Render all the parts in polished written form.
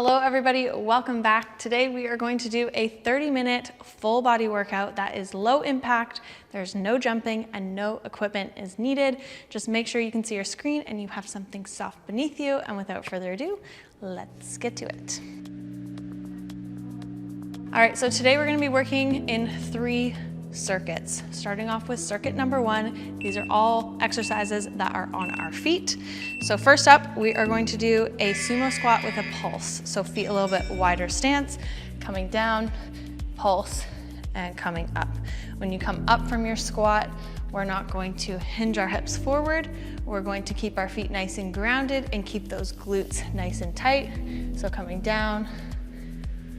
Hello everybody, welcome back. Today we are going to do a 30-minute full body workout that is low impact. There's no jumping and no equipment is needed. Just make sure you can see your screen and you have something soft beneath you. And without further ado, let's get to it. All right, so today we're going to be working in 3 circuits. Starting off with circuit number 1. These are all exercises that are on our feet. So first up, we are going to do a sumo squat with a pulse. So feet a little bit wider stance, coming down, pulse, and coming up. When you come up from your squat, we're not going to hinge our hips forward. We're going to keep our feet nice and grounded and keep those glutes nice and tight. So coming down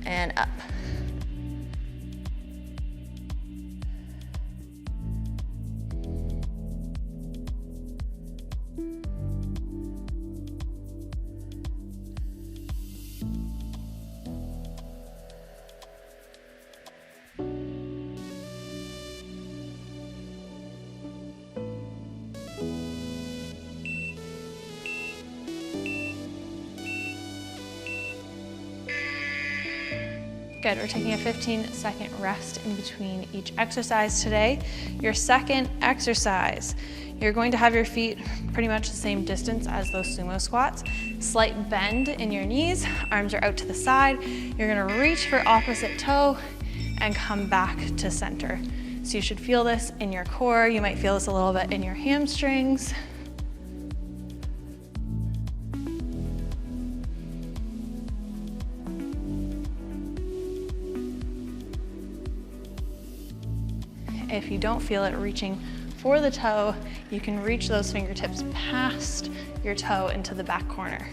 and up. Good, we're taking a 15-second rest in between each exercise today. Your second exercise, you're going to have your feet pretty much the same distance as those sumo squats. Slight bend in your knees, arms are out to the side. You're gonna reach for opposite toe and come back to center. So you should feel this in your core. You might feel this a little bit in your hamstrings. If you don't feel it reaching for the toe, you can reach those fingertips past your toe into the back corner.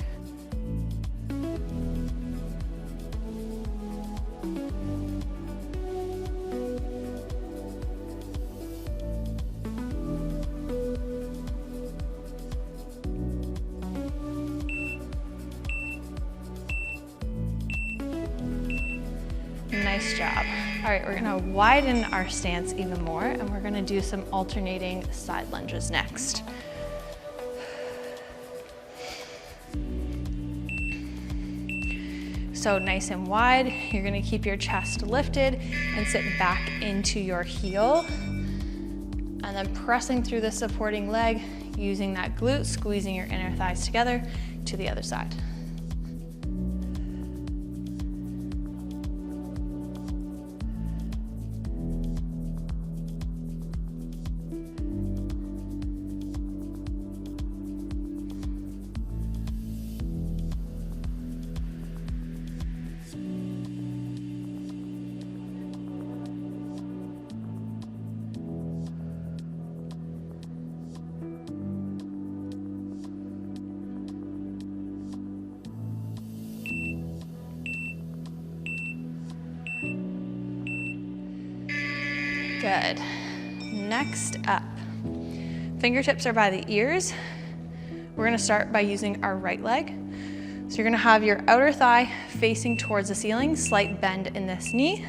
Nice job. All right, we're gonna widen our stance even more and we're gonna do some alternating side lunges next. So nice and wide, you're gonna keep your chest lifted and sit back into your heel. And then pressing through the supporting leg, using that glute, squeezing your inner thighs together to the other side. Good. Next up, fingertips are by the ears. We're gonna start by using our right leg. So you're gonna have your outer thigh facing towards the ceiling, slight bend in this knee.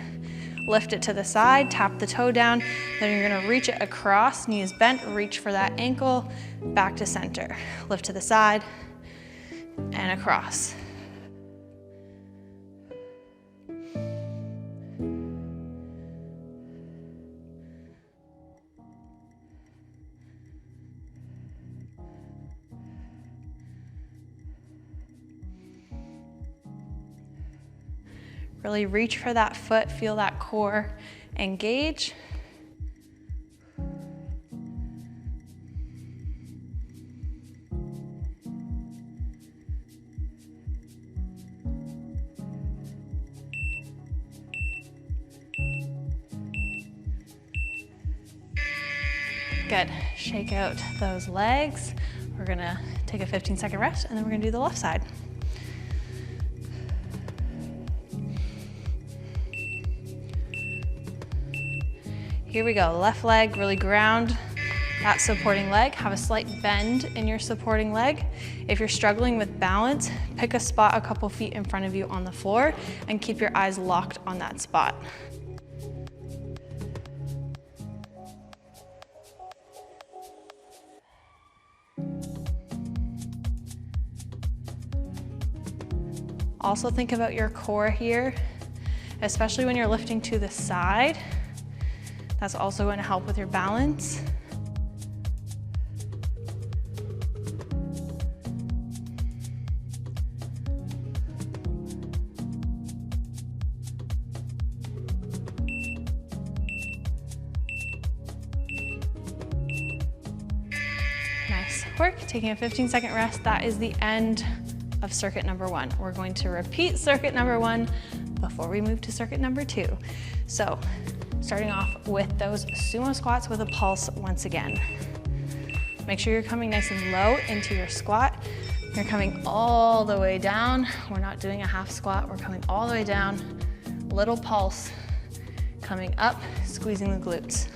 Lift it to the side, tap the toe down, then you're gonna reach it across, knee is bent, reach for that ankle, back to center. Lift to the side and across. Really reach for that foot, feel that core engage. Good, shake out those legs. We're gonna take a 15-second rest and then we're gonna do the left side. Here we go, left leg, really ground that supporting leg. Have a slight bend in your supporting leg. If you're struggling with balance, pick a spot a couple feet in front of you on the floor and keep your eyes locked on that spot. Also think about your core here, especially when you're lifting to the side. That's also going to help with your balance. Nice work. Taking a 15-second rest. That is the end of circuit number 1. We're going to repeat circuit number 1 before we move to circuit number 2. So, starting off with those sumo squats with a pulse once again. Make sure you're coming nice and low into your squat. You're coming all the way down. We're not doing a half squat. We're coming all the way down. Little pulse. Coming up, squeezing the glutes.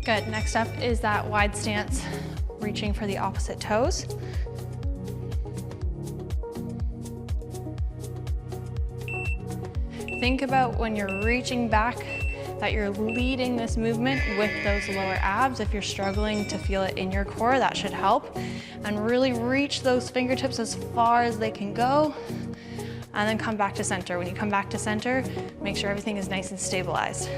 Good, next up is that wide stance, reaching for the opposite toes. Think about when you're reaching back that you're leading this movement with those lower abs. If you're struggling to feel it in your core, that should help. And really reach those fingertips as far as they can go, and then come back to center. When you come back to center, make sure everything is nice and stabilized.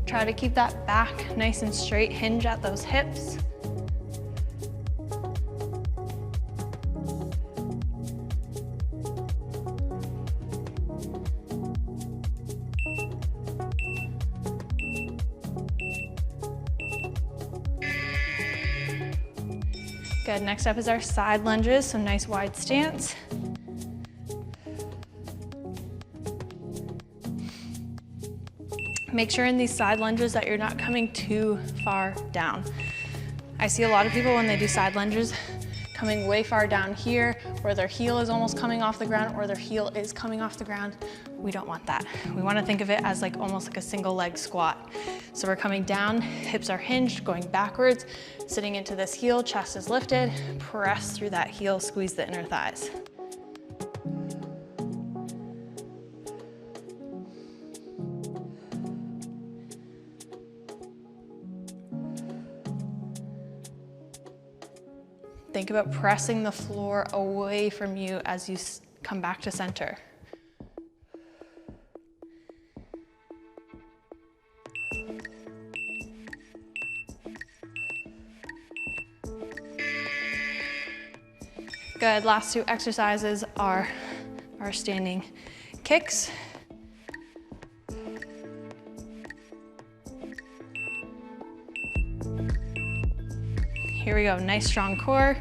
Try to keep that back nice and straight, hinge at those hips. Good, next up is our side lunges, so nice wide stance. Make sure in these side lunges that you're not coming too far down. I see a lot of people when they do side lunges coming way far down here, where their heel is almost coming off the ground, or their heel is coming off the ground. We don't want that. We want to think of it as like almost like a single leg squat. So we're coming down, hips are hinged, going backwards, sitting into this heel, chest is lifted, press through that heel, squeeze the inner thighs. Think about pressing the floor away from you as you come back to center. Good, last two exercises are our standing kicks. Here we go, nice strong core,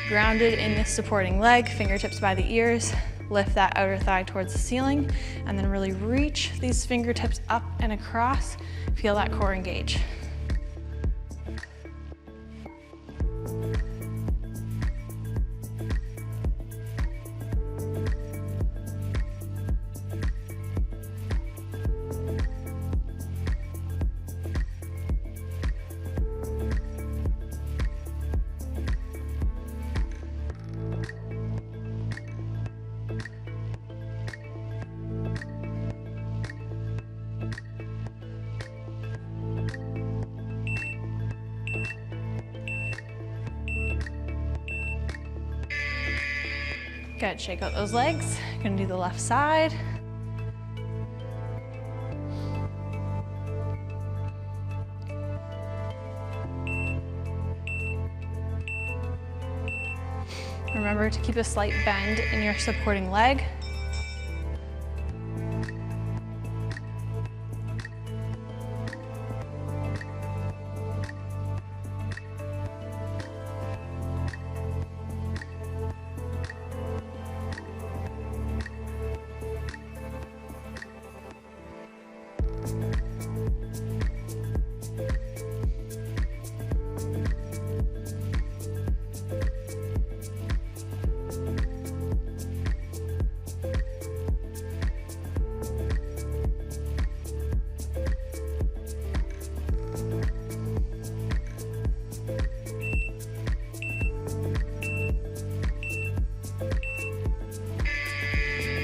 grounded in this supporting leg, fingertips by the ears, lift that outer thigh towards the ceiling, and then really reach these fingertips up and across, feel that core engage. Good, shake out those legs. Gonna do the left side. Remember to keep a slight bend in your supporting leg.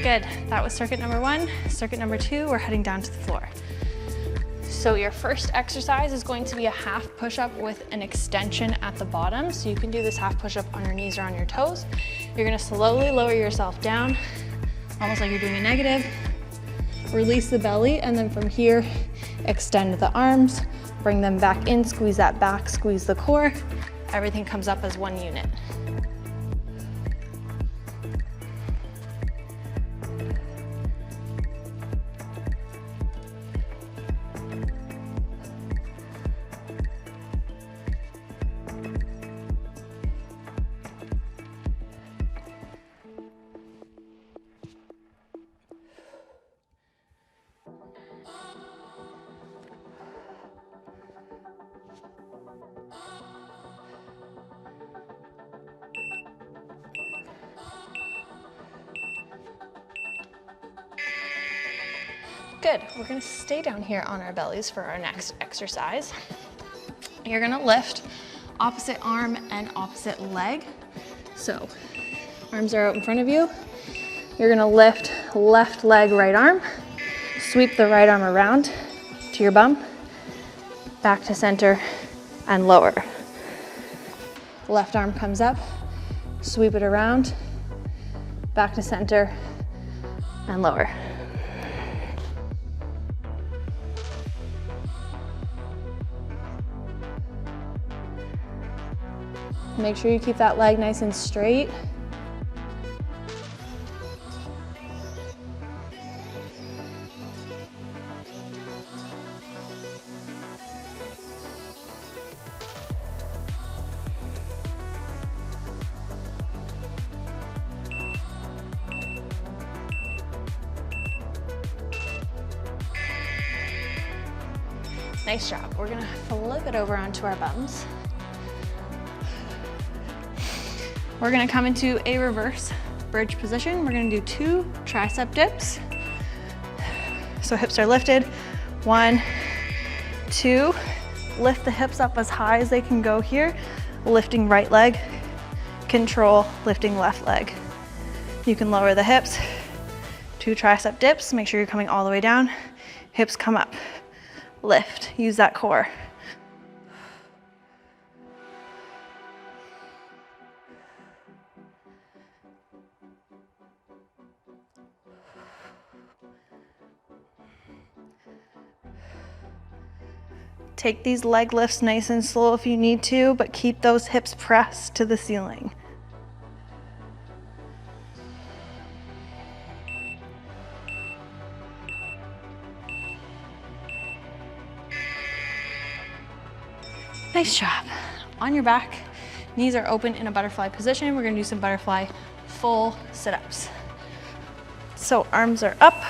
Good, that was circuit number 1. Circuit number 2, we're heading down to the floor. So your first exercise is going to be a half push-up with an extension at the bottom. So you can do this half push-up on your knees or on your toes. You're gonna slowly lower yourself down, almost like you're doing a negative. Release the belly, and then from here, extend the arms, bring them back in, squeeze that back, squeeze the core. Everything comes up as one unit. Good, we're gonna stay down here on our bellies for our next exercise. You're gonna lift opposite arm and opposite leg. So arms are out in front of you. You're gonna lift left leg, right arm. Sweep the right arm around to your bum, back to center and lower. Left arm comes up, sweep it around, back to center and lower. Make sure you keep that leg nice and straight. Nice job. We're gonna flip it over onto our bums. We're gonna come into a reverse bridge position. We're gonna do 2 tricep dips. So hips are lifted. 1, 2. Lift the hips up as high as they can go here. Lifting right leg. Control, lifting left leg. You can lower the hips. 2 tricep dips. Make sure you're coming all the way down. Hips come up. Lift, use that core. Take these leg lifts nice and slow if you need to, but keep those hips pressed to the ceiling. Nice job. On your back, knees are open in a butterfly position. We're gonna do some butterfly full sit-ups. So arms are up.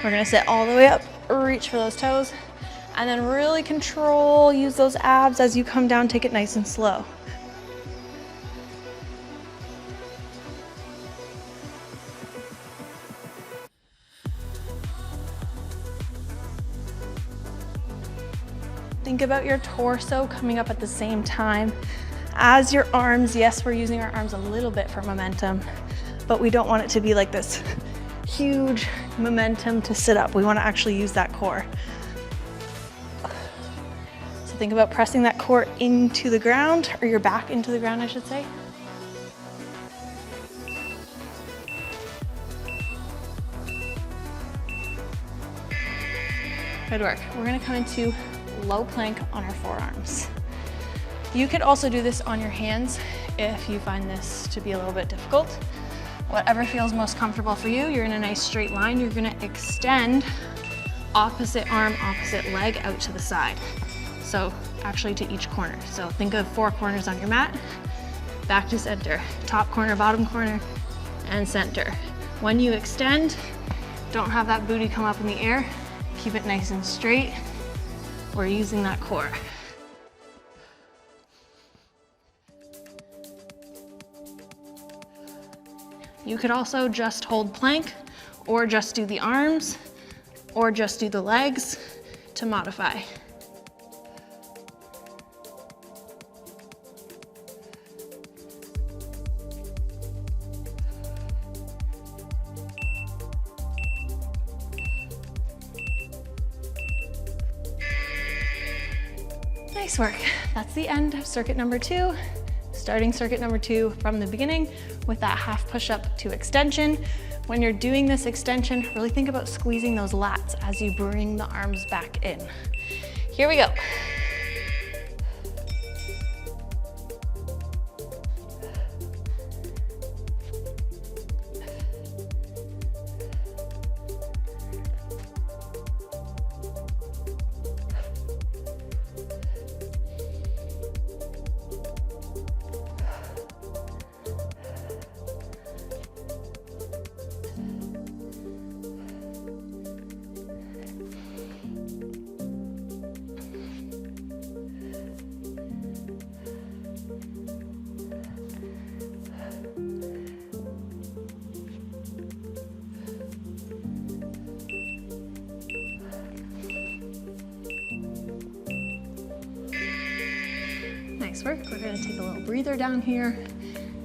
We're gonna sit all the way up, reach for those toes, and then really control, use those abs as you come down, take it nice and slow. Think about your torso coming up at the same time as your arms. Yes, we're using our arms a little bit for momentum, but we don't want it to be like this huge momentum to sit up. We want to actually use that core. So think about pressing that core into the ground, or your back into the ground, I should say. Good work. We're going to come into low plank on our forearms. You could also do this on your hands if you find this to be a little bit difficult. Whatever feels most comfortable for you. You're in a nice straight line. You're gonna extend opposite arm, opposite leg out to the side. So actually to each corner. So think of 4 corners on your mat, back to center, top corner, bottom corner, and center. When you extend, don't have that booty come up in the air. Keep it nice and straight. We're using that core. You could also just hold plank, or just do the arms, or just do the legs to modify. Nice work. That's the end of circuit number 2. Starting circuit number 2 from the beginning with that half push-up to extension. When you're doing this extension, really think about squeezing those lats as you bring the arms back in. Here we go. Nice work. We're going to take a little breather down here.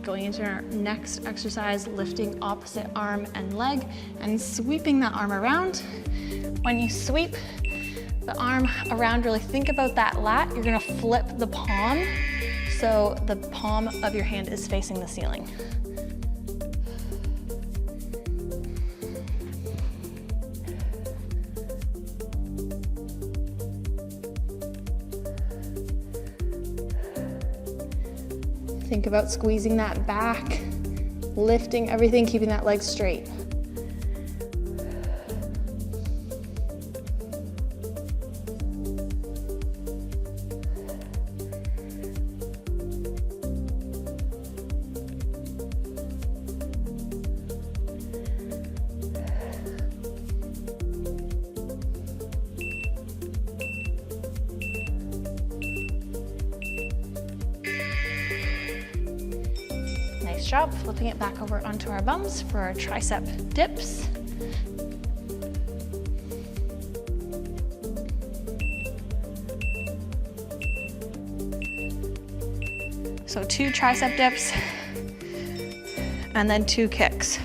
Going into our next exercise, lifting opposite arm and leg and sweeping that arm around. When you sweep the arm around, really think about that lat. You're going to flip the palm so the palm of your hand is facing the ceiling. Think about squeezing that back, lifting everything, keeping that leg straight. Nice job, flipping it back over onto our bums for our tricep dips. So 2 tricep dips and then 2 kicks.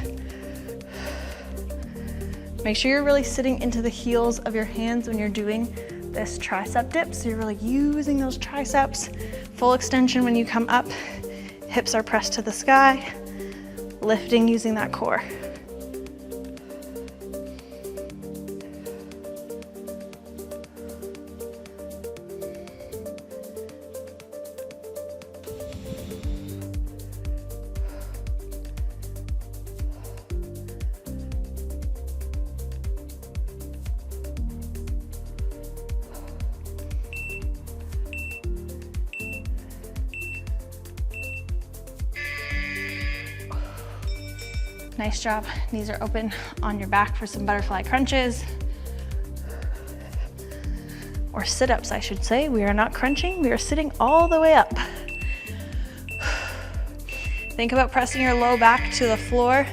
Make sure you're really sitting into the heels of your hands when you're doing this tricep dip. So you're really using those triceps. Full extension when you come up. Hips are pressed to the sky, lifting using that core. Nice job. Knees are open on your back for some butterfly crunches. Or sit-ups, I should say. We are not crunching, we are sitting all the way up. Think about pressing your low back to the floor,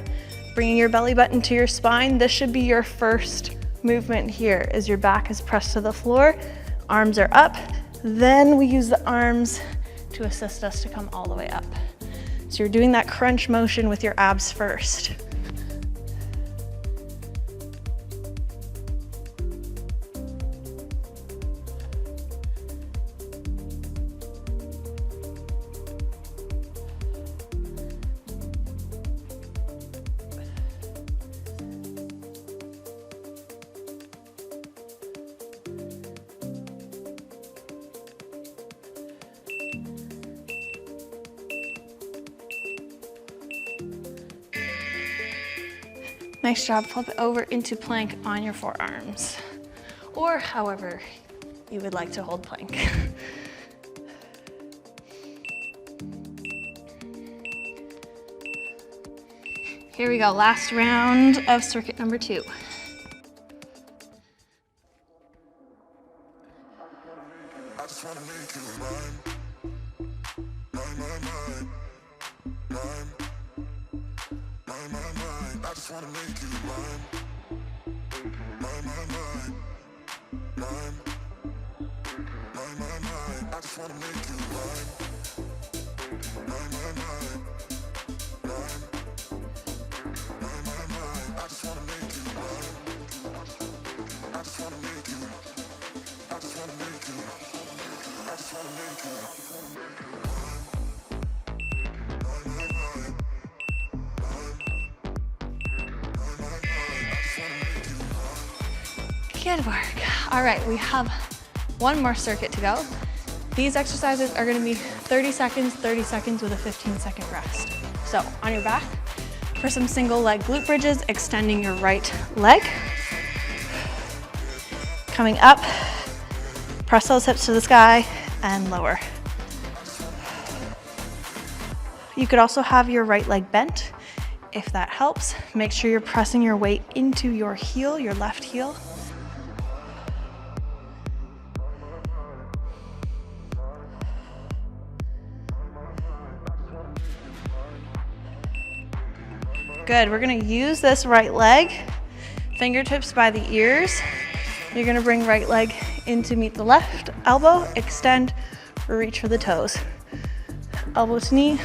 bringing your belly button to your spine. This should be your first movement here, as your back is pressed to the floor, arms are up. Then we use the arms to assist us to come all the way up. So you're doing that crunch motion with your abs first. Nice job, flip it over into plank on your forearms, or however you would like to hold plank. Here we go, last round of circuit number 2. I just wanna make you mine, mine. I just wanna make you mine, mine. I just wanna make you mine, mine. I just wanna make you mine. I just wanna make you. I just wanna make you. I just Good work. All right, we have one more circuit to go. These exercises are gonna be 30 seconds with a 15-second rest. So on your back, for some single leg glute bridges, extending your right leg. Coming up, press those hips to the sky and lower. You could also have your right leg bent if that helps. Make sure you're pressing your weight into your heel, your left heel. Good, we're gonna use this right leg, fingertips by the ears. You're gonna bring right leg in to meet the left elbow, extend, reach for the toes. Elbow to knee,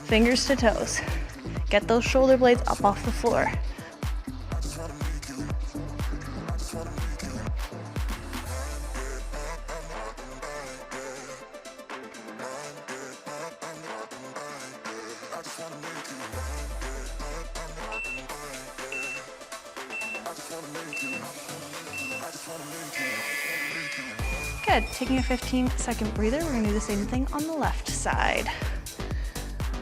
fingers to toes. Get those shoulder blades up off the floor. Good, taking a 15-second breather, we're gonna do the same thing on the left side.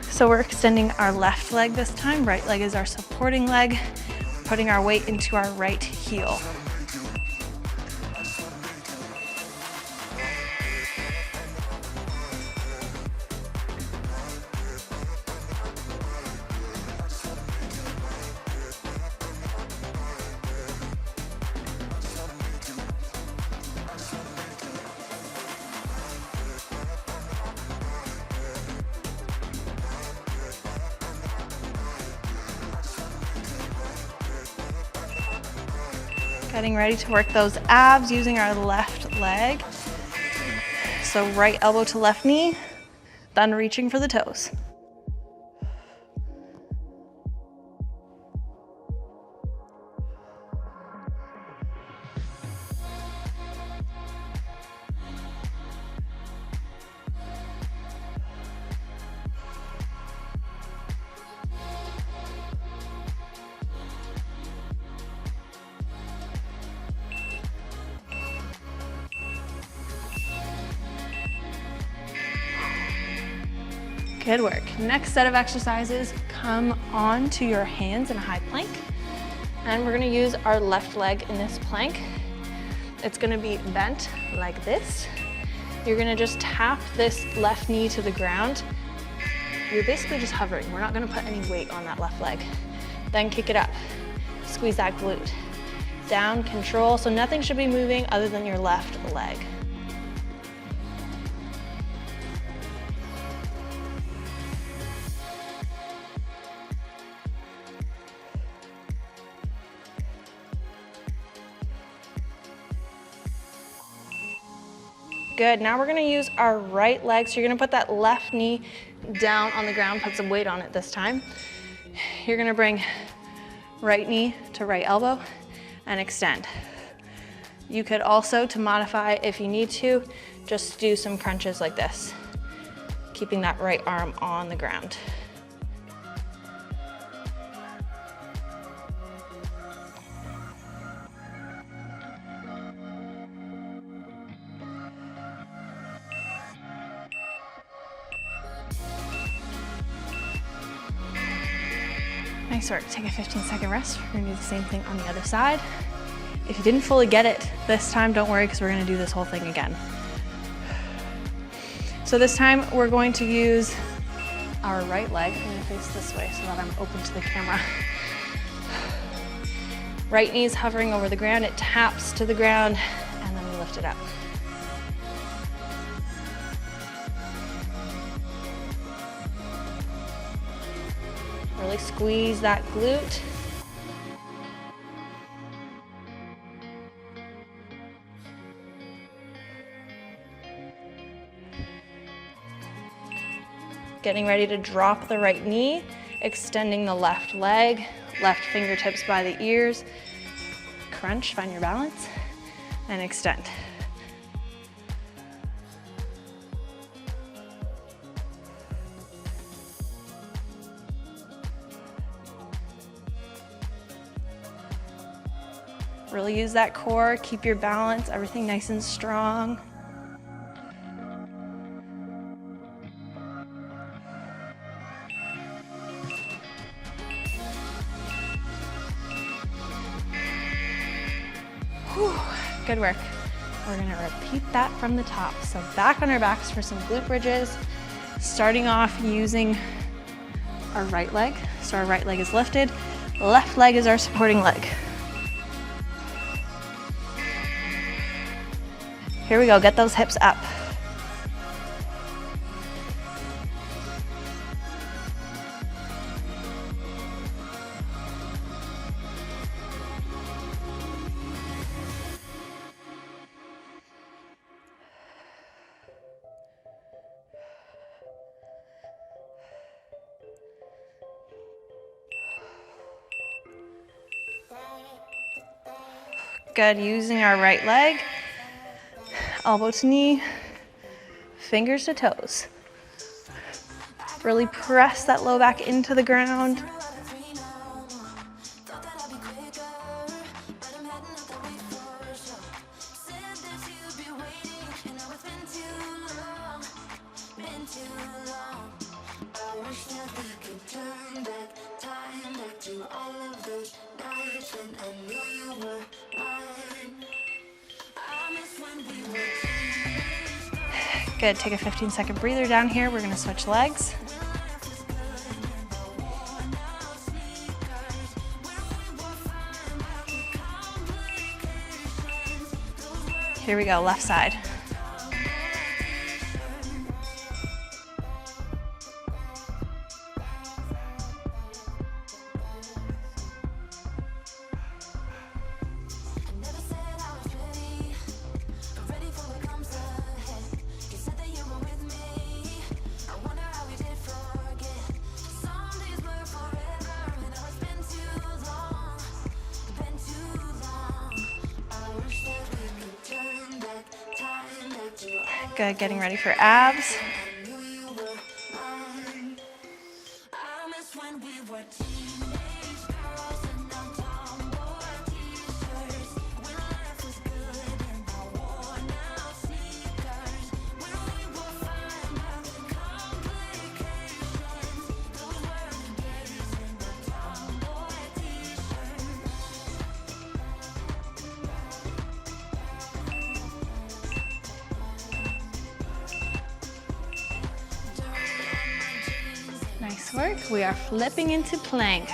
So we're extending our left leg this time, right leg is our supporting leg, putting our weight into our right heel. Getting ready to work those abs using our left leg. So right elbow to left knee, then reaching for the toes. Good work. Next set of exercises, come on to your hands in a high plank. And we're gonna use our left leg in this plank. It's gonna be bent like this. You're gonna just tap this left knee to the ground. You're basically just hovering. We're not gonna put any weight on that left leg. Then kick it up. Squeeze that glute. Down, control. So nothing should be moving other than your left leg. Good, now we're gonna use our right leg. So you're gonna put that left knee down on the ground, put some weight on it this time. You're gonna bring right knee to right elbow and extend. You could also, to modify if you need to, just do some crunches like this, keeping that right arm on the ground. Nice work, take a 15-second rest. We're gonna do the same thing on the other side. If you didn't fully get it this time, don't worry, because we're gonna do this whole thing again. So this time, we're going to use our right leg. I'm gonna face this way so that I'm open to the camera. Right knee's hovering over the ground, it taps to the ground, and then we lift it up. Really squeeze that glute. Getting ready to drop the right knee, extending the left leg, left fingertips by the ears. Crunch, find your balance, and extend. Really use that core, keep your balance, everything nice and strong. Whew, good work. We're gonna repeat that from the top. So back on our backs for some glute bridges, starting off using our right leg. So our right leg is lifted, left leg is our supporting leg. Here we go, get those hips up. Good, using our right leg, elbow to knee, fingers to toes. Really press that low back into the ground. Good, take a 15-second breather down here. We're gonna switch legs. Here we go, left side. Good, getting ready for abs. Nice work. We are flipping into plank.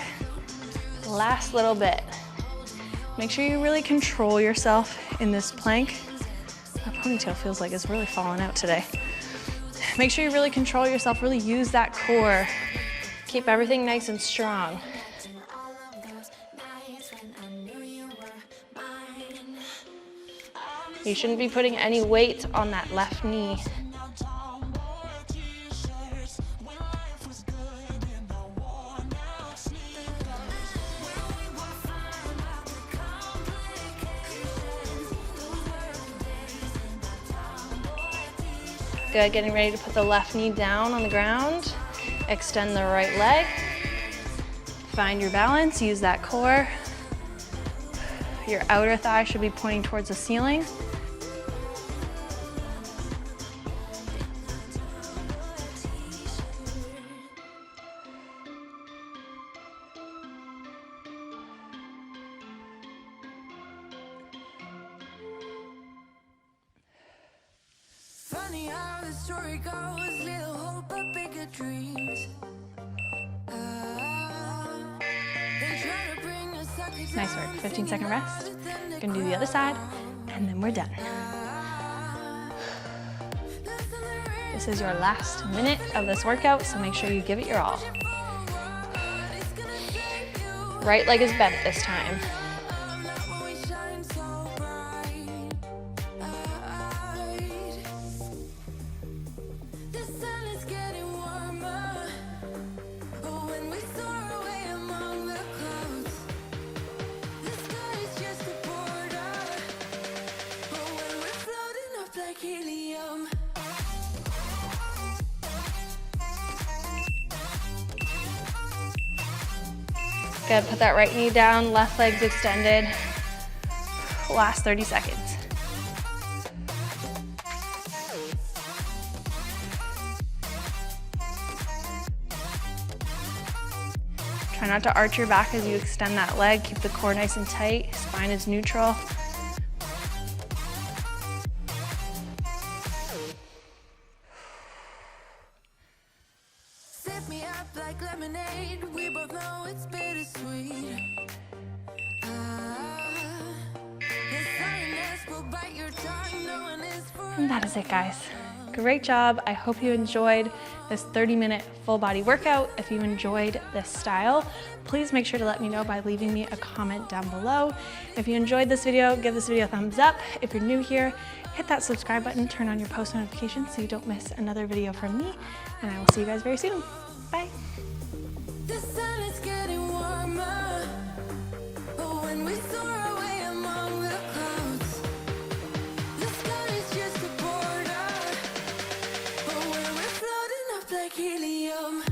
Last little bit. Make sure you really control yourself in this plank. My ponytail feels like it's really falling out today. Make sure you really control yourself, really use that core. Keep everything nice and strong. You shouldn't be putting any weight on that left knee. Good, getting ready to put the left knee down on the ground. Extend the right leg. Find your balance, use that core. Your outer thigh should be pointing towards the ceiling. Funny how the story goes, little hope but bigger dreams. Nice work, 15-second rest. Gonna do the other side, and then we're done. This is your last minute of this workout, so make sure you give it your all. Right leg is bent this time. Good, put that right knee down, left leg's extended. last 30 seconds. Try not to arch your back as you extend that leg. Keep the core nice and tight. Spine is neutral. Set me up like lemonade. We both know it's bittersweet. Yes, silence will bite your tongue. No one is for. And that is it, guys. Great job. I hope you enjoyed this 30-minute full body workout. If you enjoyed this style, please make sure to let me know by leaving me a comment down below. If you enjoyed this video, give this video a thumbs up. If you're new here, hit that subscribe button, turn on your post notifications so you don't miss another video from me, and I will see you guys very soon. Bye. The sun is getting warmer. But when we soar away among the clouds, the sky is just a border. But when we're floating up like helium.